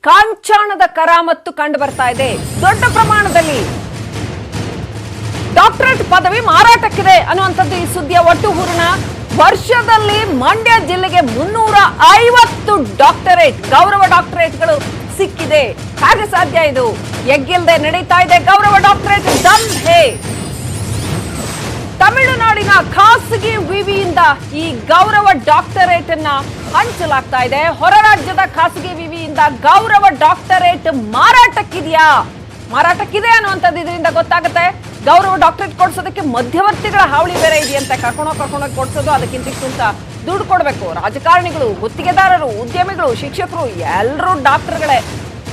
ಕಾಂಚಾಣದ ಕರಾಮತ್ತು ಕಂಡು ಬರ್ತಾ ಇದೆ. ದೊಡ್ಡ ಪ್ರಮಾಣದಲ್ಲಿ ಡಾಕ್ಟರೇಟ್ ಪದವಿ ಮಾರಾಟಕ್ಕಿದೆ ಅನ್ನುವಂಥದ್ದು ಈ ಸುದ್ದಿಯ ಒಟ್ಟು ಹೂರಣ. ವರ್ಷದಲ್ಲಿ ಮಂಡ್ಯ ಜಿಲ್ಲೆಗೆ 350 ಡಾಕ್ಟರೇಟ್, ಗೌರವ ಡಾಕ್ಟರೇಟ್ಗಳು ಸಿಕ್ಕಿದೆ. ಹಾಗೆ ಸಾಧ್ಯ ಇದು? ಎಗ್ಗಿಲ್ಲದೆ ನಡೀತಾ ಇದೆ ಗೌರವ ಡಾಕ್ಟರೇಟ್ ದಂಧೆ. ತಮಿಳುನಾಡಿನ ಖಾಸಗಿ ವಿವಿಯಿಂದ ಈ ಗೌರವ ಡಾಕ್ಟರೇಟ್ ಅನ್ನ ಹಂಚಲಾಗ್ತಾ ಇದೆ. ಹೊರ ರಾಜ್ಯದ ಖಾಸಗಿ ವಿವಿಯಿಂದ ಗೌರವ ಡಾಕ್ಟರೇಟ್ ಮಾರಾಟಕ್ಕಿದೆ ಅನ್ನುವಂಥದ್ದು ಇದರಿಂದ ಗೊತ್ತಾಗುತ್ತೆ. ಗೌರವ ಡಾಕ್ಟರೇಟ್ ಕೊಡ್ಸೋದಕ್ಕೆ ಮಧ್ಯವರ್ತಿಗಳ ಹಾವಳಿ ಬೇರೆ ಇದೆಯಂತೆ. ಕರ್ಕೊಂಡೋಗಿ ಕೊಡ್ಸೋದು, ಅದಕ್ಕಿಂತ ಇಷ್ಟು ಅಂತ ದುಡ್ಡು ಕೊಡಬೇಕು. ರಾಜಕಾರಣಿಗಳು, ಗುತ್ತಿಗೆದಾರರು, ಉದ್ಯಮಿಗಳು, ಶಿಕ್ಷಕರು ಎಲ್ಲರೂ ಡಾಕ್ಟರ್ಗಳೇ.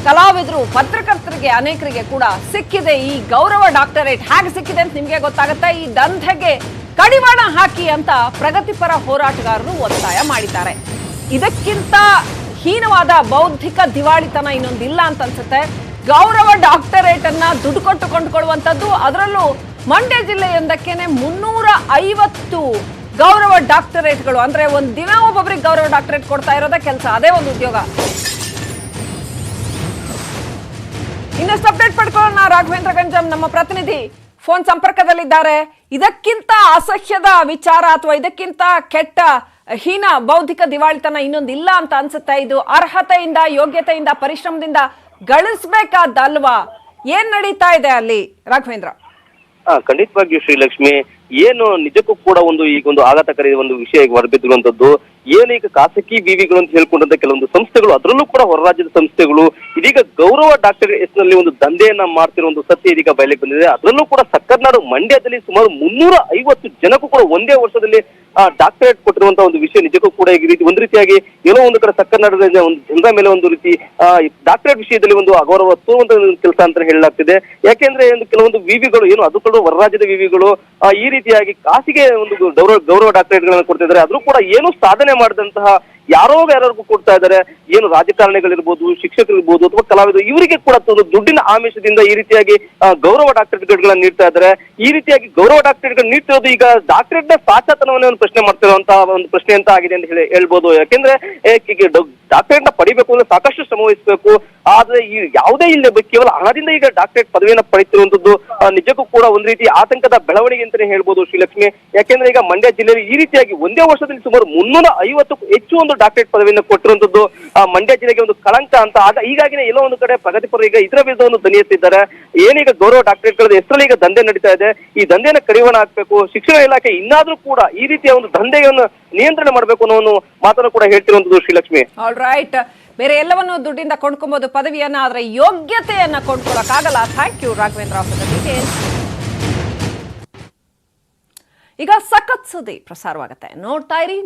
ಕಲಾವಿದರು, ಪತ್ರಕರ್ತರಿಗೆ, ಅನೇಕರಿಗೆ ಕೂಡ ಸಿಕ್ಕಿದೆ ಈ ಗೌರವ ಡಾಕ್ಟರೇಟ್. ಹೇಗೆ ಸಿಕ್ಕಿದೆ ಅಂತ ನಿಮಗೆ ಗೊತ್ತಾಗುತ್ತೆ. ಈ ದಂಧೆಗೆ ಕಡಿವಾಣ ಹಾಕಿ ಅಂತ ಪ್ರಗತಿಪರ ಹೋರಾಟಗಾರರು ಒತ್ತಾಯ ಮಾಡಿದ್ದಾರೆ. ಇದಕ್ಕಿಂತ ಹೀನವಾದ ಬೌದ್ಧಿಕ ದಿವಾಳಿತನ ಇನ್ನೊಂದಿಲ್ಲ ಅಂತ ಅನ್ಸುತ್ತೆ. ಗೌರವ ಡಾಕ್ಟರೇಟ್ ಅನ್ನ ದುಡ್ಡು ಕೊಟ್ಟು ಕೊಂಡುಕೊಳ್ಳುವಂಥದ್ದು, ಅದರಲ್ಲೂ ಮಂಡ್ಯ ಜಿಲ್ಲೆಯೊಂದಕ್ಕೇನೆ 350 ಗೌರವ ಡಾಕ್ಟರೇಟ್ಗಳು. ಅಂದ್ರೆ ಒಂದ್ ದಿನ ಒಬ್ಬೊಬ್ಬರಿಗೆ ಗೌರವ ಡಾಕ್ಟರೇಟ್ ಕೊಡ್ತಾ ಇರೋದೇ ಕೆಲಸ, ಅದೇ ಒಂದು ಉದ್ಯೋಗ. ಇನ್ನಷ್ಟು ಅಪ್ಡೇಟ್ ಪಡ್ಕೊಳ್ಳೋಣ. ರಾಘವೇಂದ್ರ ಗಂಜಂ ನಮ್ಮ ಪ್ರತಿನಿಧಿ ಫೋನ್ ಸಂಪರ್ಕದಲ್ಲಿದ್ದಾರೆ. ಇದಕ್ಕಿಂತ ಅಸಹ್ಯದ ವಿಚಾರ ಅಥವಾ ಇದಕ್ಕಿಂತ ಕೆಟ್ಟ ಹೀನ ಬೌದ್ಧಿಕ ದಿವಾಳಿತನ ಇನ್ನೊಂದಿಲ್ಲ ಅಂತ ಅನ್ಸುತ್ತೆ. ಇದು ಅರ್ಹತೆಯಿಂದ, ಯೋಗ್ಯತೆಯಿಂದ, ಪರಿಶ್ರಮದಿಂದ ಗಳಿಸಬೇಕಾದಲ್ವಾ? ಏನ್ ನಡೀತಾ ಇದೆ ಅಲ್ಲಿ ರಾಘವೇಂದ್ರ? ಖಂಡಿತವಾಗಿಯೂ ಶ್ರೀಲಕ್ಷ್ಮಿ, ಏನು ನಿಜಕ್ಕೂ ಕೂಡ ಈಗೊಂದು ಆಘಾತಕಾರಿ ಒಂದು ವಿಷಯ ಹೊರಬಿದ್ದಿರುವಂತದ್ದು. ಏನು ಈಗ ಖಾಸಗಿ ವಿವಿಗಳು ಅಂತ ಹೇಳ್ಕೊಂಡಂತ ಕೆಲವೊಂದು ಸಂಸ್ಥೆಗಳು, ಅದರಲ್ಲೂ ಕೂಡ ಹೊರ ರಾಜ್ಯದ ಸಂಸ್ಥೆಗಳು ಇದೀಗ ಗೌರವ ಡಾಕ್ಟರ್ ಹೆಸರಿನಲ್ಲಿ ಒಂದು ದಂಧೆಯನ್ನ ಮಾಡ್ತಿರೋ ಒಂದು ಸತ್ಯ ಇದೀಗ ಬಯಲಿಗೆ ಬಂದಿದೆ. ಅದರಲ್ಲೂ ಕೂಡ ಸಕ್ಕರ್ನಾಡು ಮಂಡ್ಯದಲ್ಲಿ ಸುಮಾರು 350 ಜನಕ್ಕೂ ಕೂಡ ಒಂದೇ ವರ್ಷದಲ್ಲಿ ಡಾಕ್ಟರೇಟ್ ಕೊಟ್ಟಿರುವಂತಹ ಒಂದು ವಿಷಯ ನಿಜಕ್ಕೂ ಕೂಡ ಈ ರೀತಿ ಒಂದು ರೀತಿಯಾಗಿ ಏನೋ ಒಂದು ಕಡೆ ಸಕ್ಕರ್ನಾಡದ ಒಂದು ಜನರ ಮೇಲೆ ಒಂದು ರೀತಿ ಡಾಕ್ಟರೇಟ್ ವಿಷಯದಲ್ಲಿ ಒಂದು ಅಗೌರವ ತೋರುವಂತ ಕೆಲಸ ಅಂತ ಹೇಳಲಾಗ್ತಿದೆ. ಯಾಕೆಂದ್ರೆ ಕೆಲವೊಂದು ವಿವಿಗಳು ಏನು ಅದು ಕೂಡ ಹೊರ ರಾಜ್ಯದ ವಿವಿಗಳು ಈ ರೀತಿಯಾಗಿ ಖಾಸಗಿ ಒಂದು ಗೌರವ ಡಾಕ್ಟರೇಟ್ ಗಳನ್ನ ಕೊಡ್ತಿದ್ದಾರೆ. ಆದ್ರೂ ಕೂಡ ಏನು ಸಾಧನೆ ಮಾಡಿದಂತಹ ಯಾರಿಗೂ ಕೊಡ್ತಾ ಇದ್ದಾರೆ. ಏನು ರಾಜಕಾರಣಿಗಳಿರ್ಬೋದು, ಶಿಕ್ಷಕರಿರ್ಬೋದು ಅಥವಾ ಕಲಾವಿದರು, ಇವರಿಗೆ ಕೂಡ ಒಂದು ದುಡ್ಡಿನ ಆಮಿಷದಿಂದ ಈ ರೀತಿಯಾಗಿ ಗೌರವ ಡಾಕ್ಟರೇಟ್ಗಳನ್ನ ನೀಡ್ತಾ ಇದ್ದಾರೆ. ಈ ರೀತಿಯಾಗಿ ಗೌರವ ಡಾಕ್ಟರೇಟ್ಗಳು ನೀಡ್ತಿರೋದು ಈಗ ಡಾಕ್ಟರೇಟ್ ನ ಸಾಚಾತನವನ್ನೇ ಒಂದು ಪ್ರಶ್ನೆ ಮಾಡ್ತಿರುವಂತಹ ಒಂದು ಪ್ರಶ್ನೆ ಅಂತ ಆಗಿದೆ ಅಂತ ಹೇಳ್ಬೋದು. ಯಾಕೆಂದ್ರೆ ಡಾಕ್ಟರೇಟ್ ನ ಪಡಿಬೇಕು ಅಂದ್ರೆ ಸಾಕಷ್ಟು ಶ್ರಮ ವಹಿಸಬೇಕು. ಆದ್ರೆ ಈ ಯಾವುದೇ ಇಲ್ಲದೆ ಕೇವಲ ಹಣದಿಂದ ಈಗ ಡಾಕ್ಟರೇಟ್ ಪದವಿಯನ್ನ ಪಡೆಯುತ್ತಿರುವಂತದ್ದು ನಿಜಕ್ಕೂ ಕೂಡ ಒಂದು ರೀತಿ ಆತಂಕದ ಬೆಳವಣಿಗೆ ಅಂತಾನೆ ಹೇಳ್ಬೋದು ಶ್ರೀಲಕ್ಷ್ಮಿ. ಯಾಕೆಂದ್ರೆ ಈಗ ಮಂಡ್ಯ ಜಿಲ್ಲೆಯಲ್ಲಿ ಈ ರೀತಿಯಾಗಿ ಒಂದೇ ವರ್ಷದಲ್ಲಿ ಸುಮಾರು 350ಕ್ಕೂ ಹೆಚ್ಚು ಒಂದು ಡಾಕ್ಟರೇಟ್ ಪದವಿಯನ್ನು ಕೊಟ್ಟಿರುವಂತದ್ದು ಮಂಡ್ಯ ಜಿಲ್ಲೆಗೆ ಒಂದು ಕಳಂಕ ಅಂತ. ಹೀಗಾಗಿನೇ ಎಲ್ಲೋ ಒಂದು ಕಡೆ ಪ್ರಗತಿಪರರು ಈಗ ಇದರ ವಿರುದ್ಧ ಒಂದು ಧ್ವನಿ ಎತ್ತಿದ್ದಾರೆ. ಏನೀಗ ಗೌರವ ಡಾಕ್ಟರೇಟ್ಗಳ ಹೆಸರಲ್ಲಿ ಈಗ ದಂಧೆ ನಡೀತಾ ಇದೆ, ಈ ದಂಧೆಯನ್ನು ಕಡಿವಾಣ ಹಾಕಬೇಕು. ಶಿಕ್ಷಣ ಇಲಾಖೆ ಇನ್ನಾದ್ರೂ ಕೂಡ ಈ ರೀತಿಯ ಒಂದು ದಂಧೆಯನ್ನು ನಿಯಂತ್ರಣ ಮಾಡಬೇಕು ಅನ್ನೋ ಒಂದು ಮಾತನ್ನು ಕೂಡ ಹೇಳ್ತಿರುವಂತದ್ದು ಶ್ರೀಲಕ್ಷ್ಮಿ. ಆಲ್ ರೈಟ್, ಬೇರೆ ಎಲ್ಲವನ್ನು ದುಡ್ಡಿಂದ ಕೊಂಡ್ಕೊಬಹುದು ಪದವಿಯನ್ನ, ಆದ್ರೆ ಯೋಗ್ಯತೆಯನ್ನ ಕೊಂಡ್ಕೊಳಕ್ಕಾಗಲ್ಲ. Thank you Raghavendra. ಈಗ ಸಖತ್ ಸುದ್ದಿ ಪ್ರಸಾರವಾಗುತ್ತೆ, ನೋಡ್ತಾ ಇರಿ.